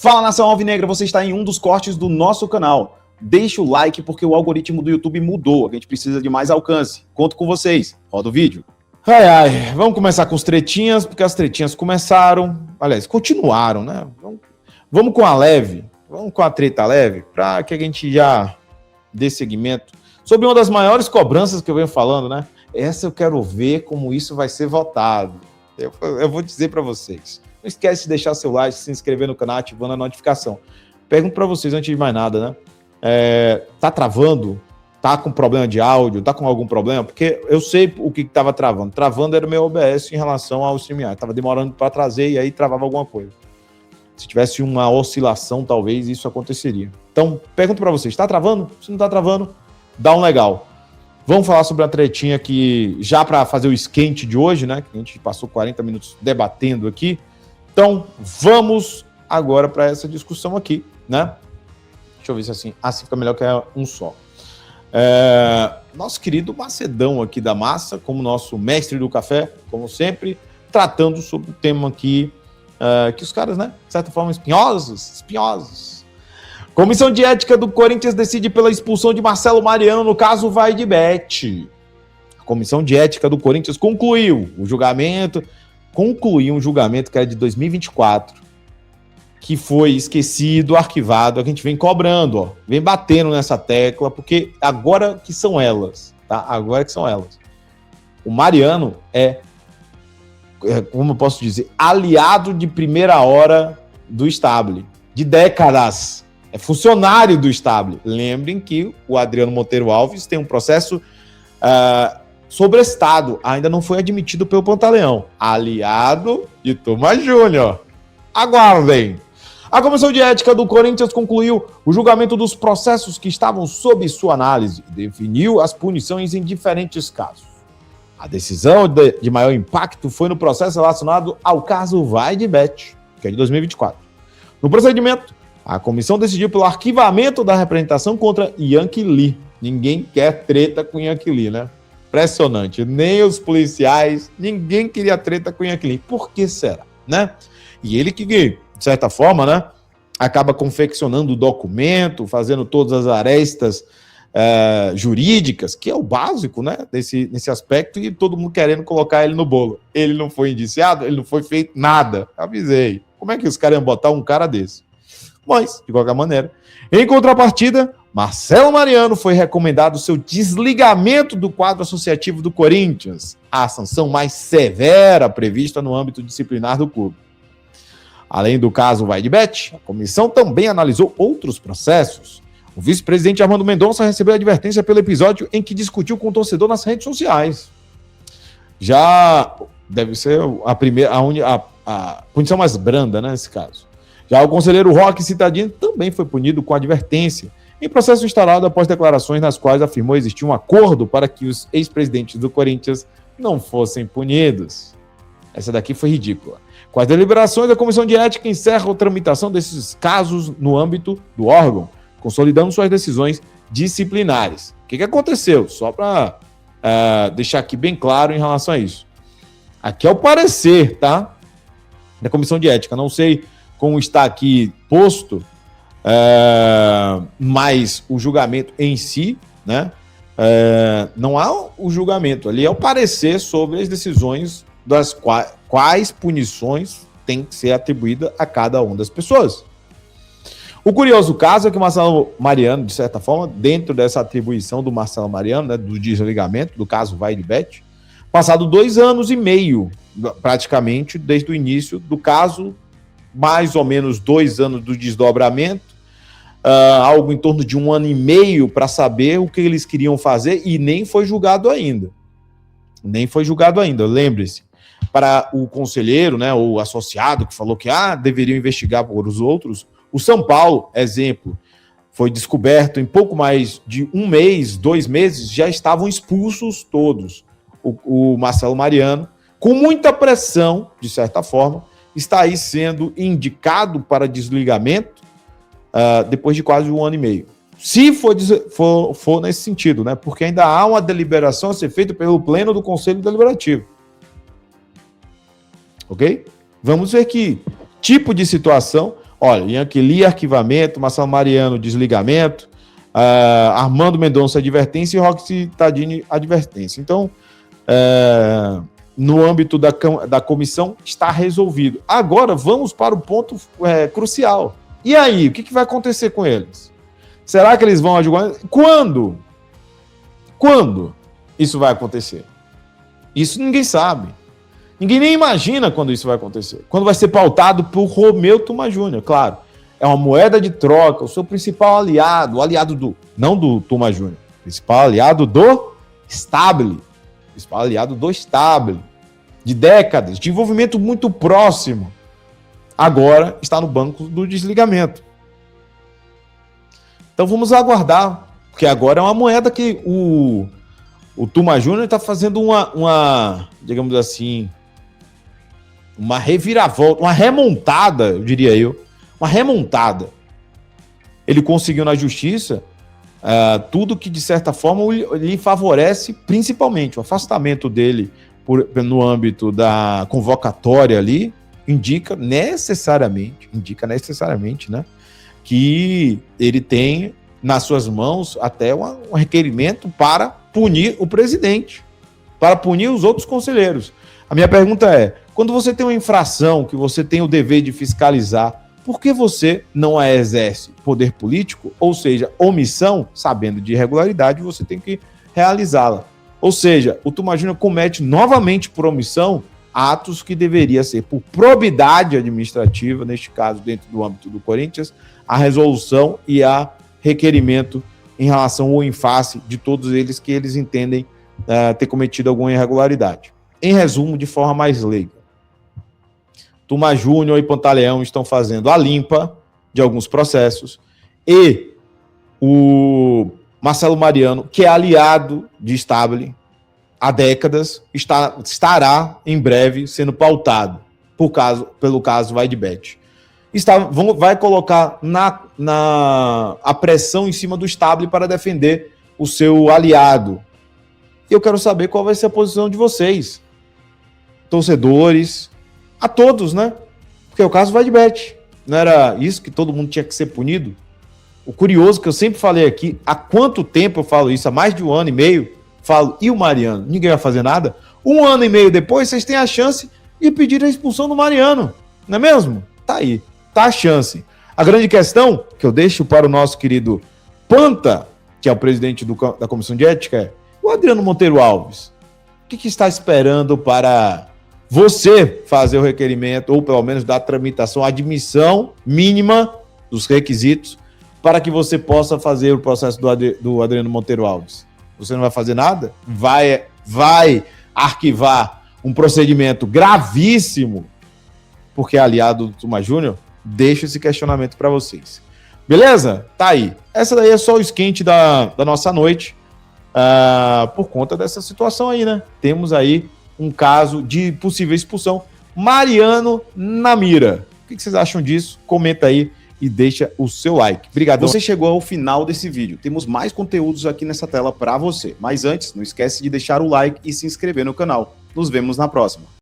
Fala, nação alvinegra, você está em um dos cortes do nosso canal. Deixa o like porque o algoritmo do YouTube mudou, a gente precisa de mais alcance. Conto com vocês, roda o vídeo. Vamos começar com os tretinhas, porque as tretinhas começaram, aliás, continuaram, né? Vamos com a leve, vamos com a treta leve, para que a gente já dê seguimento sobre uma das maiores cobranças que eu venho falando, né? Essa eu quero ver como isso vai ser votado. Eu vou dizer para vocês. Não esquece de deixar seu like, se inscrever no canal, ativando a notificação. Pergunto para vocês, antes de mais nada, né? Tá travando? Tá com problema de áudio? Tá com algum problema? Porque eu sei o que estava travando. Travando era o meu OBS em relação ao StreamYard. Tava demorando para trazer e aí travava alguma coisa. Se tivesse uma oscilação, talvez isso aconteceria. Então, pergunto para vocês, tá travando? Se não tá travando, dá um legal. Vamos falar sobre a tretinha que, já para fazer o esquente de hoje, né? Que a gente passou 40 minutos debatendo aqui. Então, vamos agora para essa discussão aqui, né? Deixa eu ver se assim fica melhor que é um só. Nosso querido Macedão aqui da Massa, como nosso mestre do café, como sempre, tratando sobre o tema aqui, que os caras, né, de certa forma, espinhosos. Comissão de Ética do Corinthians decide pela expulsão de Marcelo Mariano, no caso vai de Bet. A Comissão de Ética do Corinthians concluiu um julgamento que era de 2024, que foi esquecido, arquivado, a gente vem cobrando, ó, vem batendo nessa tecla, porque agora que são elas, tá? Agora que são elas. O Mariano como eu posso dizer, aliado de primeira hora do Stable, de décadas, é funcionário do Stable. Lembrem que o Adriano Monteiro Alves tem um processo sobrestado, ainda não foi admitido pelo Pantaleão. Aliado de Tomás Júnior. Aguardem. A Comissão de Ética do Corinthians concluiu o julgamento dos processos que estavam sob sua análise e definiu as punições em diferentes casos. A decisão de maior impacto foi no processo relacionado ao caso Vai de Bet, que é de 2024. No procedimento, a comissão decidiu pelo arquivamento da representação contra Yankee Lee. Ninguém quer treta com Yankee Lee, né? Impressionante. Nem os policiais, ninguém queria treta com Yankee Lee. Por que será, né? E ele que, de certa forma, né, acaba confeccionando o documento, fazendo todas as arestas jurídicas, que é o básico, né, nesse aspecto, e todo mundo querendo colocar ele no bolo. Ele não foi indiciado, ele não foi feito nada. Avisei. Como é que os caras iam botar um cara desse? Mas, de qualquer maneira, em contrapartida, Marcelo Mariano foi recomendado seu desligamento do quadro associativo do Corinthians, a sanção mais severa prevista no âmbito disciplinar do clube. Além do caso Vai de Bet, a comissão também analisou outros processos. O vice-presidente Armando Mendonça recebeu advertência pelo episódio em que discutiu com o torcedor nas redes sociais. Já deve ser a punição mais branda, né, nesse caso. Já o conselheiro Roque Citadino também foi punido com advertência, em processo instaurado após declarações nas quais afirmou existir um acordo para que os ex-presidentes do Corinthians não fossem punidos. Essa daqui foi ridícula. Com as deliberações, a Comissão de Ética encerra a tramitação desses casos no âmbito do órgão, consolidando suas decisões disciplinares. O que aconteceu? Só para deixar aqui bem claro em relação a isso. Aqui é o parecer, tá? Da Comissão de Ética. Não sei como está aqui posto, mas o julgamento em si, né? Não há o julgamento, ali é o parecer sobre as decisões das quais punições têm que ser atribuídas a cada uma das pessoas. O curioso caso é que o Marcelo Mariano, de certa forma, dentro dessa atribuição do Marcelo Mariano, né, do desligamento, do caso Vai de Bet, passado 2 anos e meio, praticamente, desde o início do caso, mais ou menos 2 anos do desdobramento, algo em torno de 1 ano e meio para saber o que eles queriam fazer e nem foi julgado ainda. Lembre-se, para o conselheiro, né, o associado que falou que deveriam investigar por os outros, o São Paulo, exemplo, foi descoberto em pouco mais de 1 mês, 2 meses, já estavam expulsos todos. O Marcelo Mariano, com muita pressão, de certa forma, está aí sendo indicado para desligamento depois de quase 1 ano e meio. Se for nesse sentido, né? Porque ainda há uma deliberação a ser feita pelo Pleno do Conselho Deliberativo. Ok? Vamos ver que tipo de situação Olha, Ian Kelly, arquivamento, Marcelo Mariano, desligamento, Armando Mendonça, advertência e Roxy Tadini, advertência. Então, no âmbito da comissão, está resolvido. Agora, vamos para o ponto crucial. E aí, o que vai acontecer com eles? Será que eles vão adjugar? Quando? Quando isso vai acontecer? Isso ninguém sabe. Ninguém nem imagina quando isso vai acontecer. Quando vai ser pautado por Romeu Tuma Júnior, claro. É uma moeda de troca, o seu principal aliado, o aliado não do Tuma Júnior, principal aliado do Stabile. Principal aliado do Stabile. De décadas, de envolvimento muito próximo. Agora está no banco do desligamento. Então vamos aguardar, porque agora é uma moeda que o Tuma Júnior está fazendo uma, digamos assim, uma reviravolta, uma remontada, eu diria uma remontada. Ele conseguiu na justiça tudo que, de certa forma, lhe favorece, principalmente o afastamento dele no âmbito da convocatória ali, indica necessariamente, né, que ele tem nas suas mãos até um requerimento para punir o presidente, para punir os outros conselheiros. A minha pergunta é, quando você tem uma infração que você tem o dever de fiscalizar, por que você não a exerce? Poder político, ou seja, omissão, sabendo de irregularidade, você tem que realizá-la. Ou seja, o Tuma Júnior comete novamente por omissão atos que deveria ser por probidade administrativa, neste caso dentro do âmbito do Corinthians, a resolução e a requerimento em relação ao face de todos eles que eles entendem ter cometido alguma irregularidade. Em resumo, de forma mais leiga, Tuma Júnior e Pantaleão estão fazendo a limpa de alguns processos e o Marcelo Mariano, que é aliado de Stabile há décadas, estará em breve sendo pautado pelo caso Vaidbet. Vai colocar a pressão em cima do Stabile para defender o seu aliado. E eu quero saber qual vai ser a posição de vocês, torcedores, a todos, né? Porque o caso Vaidbet, não era isso que todo mundo tinha que ser punido? O curioso que eu sempre falei aqui, há quanto tempo eu falo isso? Há mais de 1 ano e meio, falo, e o Mariano? Ninguém vai fazer nada? 1 ano e meio depois, vocês têm a chance de pedir a expulsão do Mariano, não é mesmo? Tá aí, tá a chance. A grande questão, que eu deixo para o nosso querido Panta, que é o presidente da Comissão de Ética, é o Adriano Monteiro Alves. O que está esperando para você fazer o requerimento, ou pelo menos dar a tramitação, a admissão mínima dos requisitos, para que você possa fazer o processo do Adriano Monteiro Alves? Você não vai fazer nada? Vai arquivar um procedimento gravíssimo, porque é aliado do Tuma Júnior? Deixo esse questionamento para vocês. Beleza? Tá aí. Essa daí é só o esquente da nossa noite, por conta dessa situação aí, né? Temos aí um caso de possível expulsão. Mariano na mira. O que vocês acham disso? Comenta aí e deixa o seu like. Obrigado. Você chegou ao final desse vídeo. Temos mais conteúdos aqui nessa tela para você. Mas antes, não esquece de deixar o like e se inscrever no canal. Nos vemos na próxima.